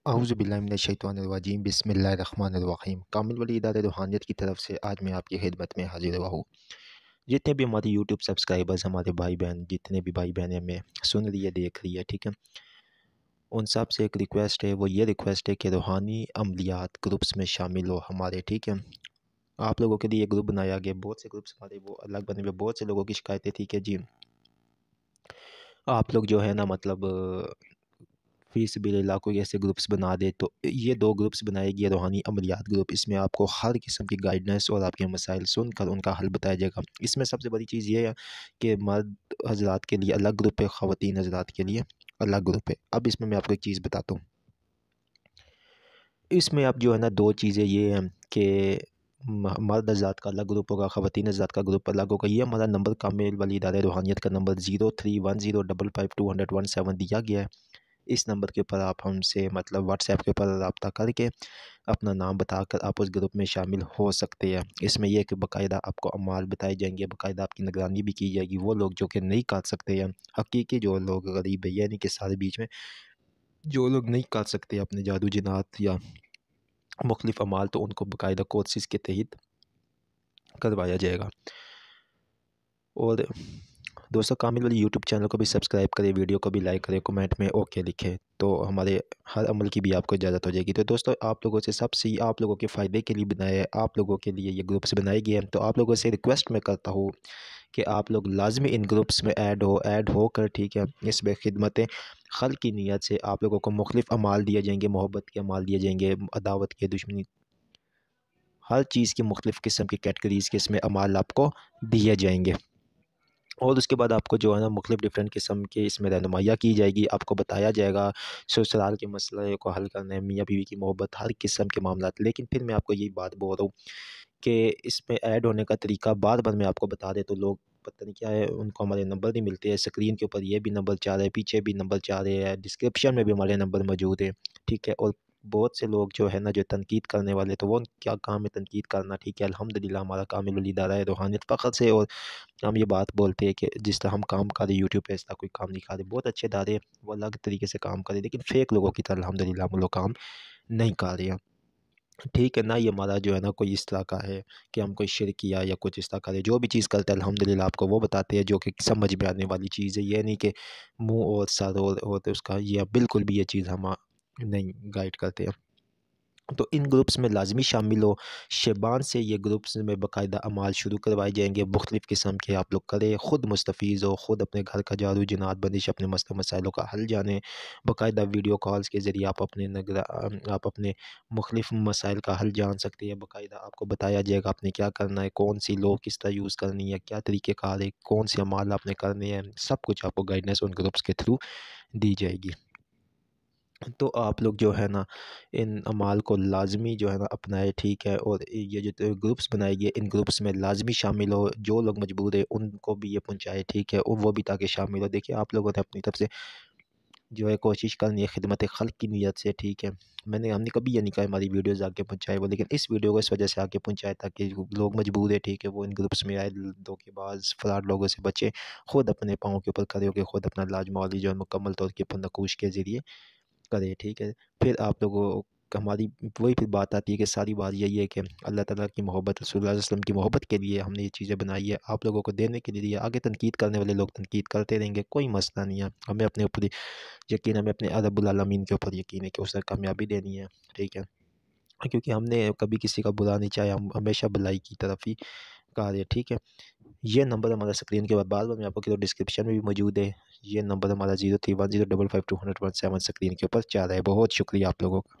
اعوذ باللہ من الشیطان الرجیم بسم اللہ الرحمن الرحیم کامل ولی ادارہ روحانیت کی طرف سے آج میں آپ کی خدمت میں حاضر ہوا ہوں۔ جتنے بھی ہمارے یوٹیوب سبسکرائبرز ہمارے بھائی بہن جتنے بھی بھائی بہن ہمیں سن رہی ہے دیکھ رہی ہے ٹھیک ہے، ان سب سے ایک ریکویسٹ ہے، وہ یہ ریکویسٹ ہے کہ روحانی عملیات گروپس میں شامل ہو ہمارے ٹھیک ہے۔ آپ لوگوں کے لیے گروپ بنایا گیا، بہت سے گروپس ہمارے وہ الگ بنے ہوئے، بہت سے لوگوں کی شکایتیں تھی کہ جی آپ لوگ جو ہے نا مطلب فی سبیل اللہ کوئی ایسے گروپس بنا دے، تو یہ دو گروپس بنائے گئے روحانی عملیات گروپ۔ اس میں آپ کو ہر قسم کی گائیڈنس اور آپ کے مسائل سن کر ان کا حل بتایا جائے گا۔ اس میں سب سے بڑی چیز یہ ہے کہ مرد حضرات کے لیے الگ گروپ ہے، خواتین حضرات کے لیے الگ گروپ ہے۔ اب اس میں آپ کو ایک چیز بتاتا ہوں، اس میں اب جو ہے نا دو چیزیں یہ ہیں کہ مرد حضرات کا الگ گروپ ہوگا، خواتین حضرات کا گروپ الگ ہوگا۔ یہ ہمارا نمبر کامل ولی ادارہ روحانیت کا نمبر 0310552217 دیا گیا ہے۔ اس نمبر کے اوپر آپ ہم سے مطلب واٹس ایپ کے اوپر رابطہ کر کے اپنا نام بتا کر آپ اس گروپ میں شامل ہو سکتے ہیں۔ اس میں یہ کہ باقاعدہ آپ کو اعمال بتائے جائیں گے، باقاعدہ آپ کی نگرانی بھی کی جائے گی۔ وہ لوگ جو کہ نہیں کر سکتے ہیں، حقیقی جو لوگ غریب ہے، یعنی کہ سارے بیچ میں جو لوگ نہیں کر سکتے اپنے جادو جنات یا مختلف اعمال، تو ان کو باقاعدہ کورسز کے تحت کروایا جائے گا۔ اور دوستو کامل والی یوٹیوب چینل کو بھی سبسکرائب کرے، ویڈیو کو بھی لائک کرے، کمنٹ میں اوکے لکھے، تو ہمارے ہر عمل کی بھی آپ کو اجازت ہو جائے گی۔ تو دوستو آپ لوگوں سے سب سے آپ لوگوں کے فائدے کے لیے بنائے ہیں، آپ لوگوں کے لیے یہ گروپس بنائے گئے ہیں، تو آپ لوگوں سے ریکویسٹ میں کرتا ہوں کہ آپ لوگ لازمی ان گروپس میں ایڈ ہو کر ٹھیک ہے، اس میں خدمت خلق کی نیت سے آپ لوگوں کو مختلف اعمال دیے جائیں گے، محبت کے اعمال دیے جائیں گے، عداوت کے، دشمنی، ہر چیز کی مختلف قسم کی کیٹیگریز کے اس میں اعمال آپ کو دیے جائیں گے۔ اور اس کے بعد آپ کو جو ہے نا مختلف ڈیفرنٹ قسم کے اس میں رہنمائیاں کی جائے گی، آپ کو بتایا جائے گا سسرال کے مسئلے کو حل کرنے، میاں بیوی کی محبت، ہر قسم کے معاملات۔ لیکن پھر میں آپ کو یہی بات بول رہا ہوں کہ اس میں ایڈ ہونے کا طریقہ بار بار میں آپ کو بتا دے تو لوگ پتہ نہیں کیا ہے، ان کو ہمارے نمبر نہیں ملتے ہیں، اسکرین کے اوپر یہ بھی نمبر چاہ رہے ہیں، پیچھے بھی نمبر چاہ رہے ہیں، ڈسکرپشن میں بھی ہمارے نمبر موجود ہیں ٹھیک ہے۔ اور بہت سے لوگ جو ہے نا جو تنقید کرنے والے، تو وہ کیا کام ہے تنقید کرنا ٹھیک ہے۔ الحمدللہ ہمارا کامل الادارہ ہے روحانیت فخر سے، اور ہم یہ بات بولتے ہیں کہ جس طرح ہم کام کر رہے یوٹیوب پہ اس طرح کوئی کام نہیں کر رہے، بہت اچھے ادارے وہ الگ طریقے سے کام کرے، لیکن فیک لوگوں کی طرح الحمدللہ ہم لوگ کام نہیں کر رہے ہیں ٹھیک ہے۔ نہ یہ ہمارا جو ہے نا کوئی اس طرح کا ہے کہ ہم کوئی شرک کیا یا کچھ اس طرح کرے، جو بھی چیز کرتے ہیں الحمدللہ آپ کو وہ بتاتے ہیں جو کہ سمجھ میں آنے والی چیز ہے، یہ نہیں کہ منہ اور سر اور اس کا، یہ بالکل بھی یہ چیز ہم نہیں گائیڈ کرتے ہیں۔ تو ان گروپس میں لازمی شامل ہو، شیبان سے یہ گروپس میں باقاعدہ اعمال شروع کروائے جائیں گے، مختلف قسم کے آپ لوگ کریں، خود مستفیض ہو، خود اپنے گھر کا جادو جنات بندش اپنے مسئلہ مسائلوں کا حل جانیں، باقاعدہ ویڈیو کالز کے ذریعے آپ اپنے مختلف مسائل کا حل جان سکتے ہیں، باقاعدہ آپ کو بتایا جائے گا آپ نے کیا کرنا ہے، کون سی لو کس طرح یوز کرنی ہے، کیا طریقہ کار ہے، کون سے اعمال آپ نے کرنے ہیں، سب کچھ آپ کو گائیڈنس ان گروپس کے تھرو دی جائے گی۔ تو آپ لوگ جو ہے نا ان اعمال کو لازمی جو ہے نا اپنائے ٹھیک ہے، اور یہ جو گروپس بنائے گئے ان گروپس میں لازمی شامل ہو، جو لوگ مجبور ہے ان کو بھی یہ پہنچائے ٹھیک ہے، اور وہ بھی تاکہ شامل ہو۔ دیکھیے آپ لوگوں نے اپنی طرف سے جو ہے کوشش کرنی ہے خدمت خلق کی نیت سے ٹھیک ہے۔ ہم نے کبھی یہ نہیں کہا ہماری ویڈیوز آگے پہنچائے وہ، لیکن اس ویڈیو کو اس وجہ سے آگے پہنچائے تاکہ لوگ مجبور ہے ٹھیک ہے، وہ ان گروپس میں آئے، دھوکے باز فراڈ لوگوں سے بچے، خود اپنے پاؤں کے اوپر کھڑے ہو کے خود اپنا علاج معالج جو ہے مکمل طور کے اوپر نقوش کے ذریعے کرے ٹھیک ہے۔ پھر آپ لوگوں ہماری وہی پھر بات آتی ہے کہ ساری بات یہی ہے کہ اللہ تعالیٰ کی محبت، رسول اللہ صلی اللہ علیہ وسلم کی محبت کے لیے ہم نے یہ چیزیں بنائی ہے، آپ لوگوں کو دینے کے لیے۔ آگے تنقید کرنے والے لوگ تنقید کرتے رہیں گے، کوئی مسئلہ نہیں ہے، ہمیں اپنے اوپر یقین، ہمیں اپنے رب العالمین کے اوپر یقین ہے کہ اسے کامیابی دینی ہے ٹھیک ہے، کیونکہ ہم نے کبھی کسی کا برا نہیں چاہا، ہم ہمیشہ بھلائی کی طرف ہی کہا ہے ٹھیک ہے۔ یہ نمبر ہمارا اسکرین کے بعد میں آپ کو ڈسکرپشن میں بھی موجود ہے، یہ نمبر ہمارا 0310552217 اسکرین کے اوپر چل رہا ہے۔ بہت شکریہ آپ لوگوں کا۔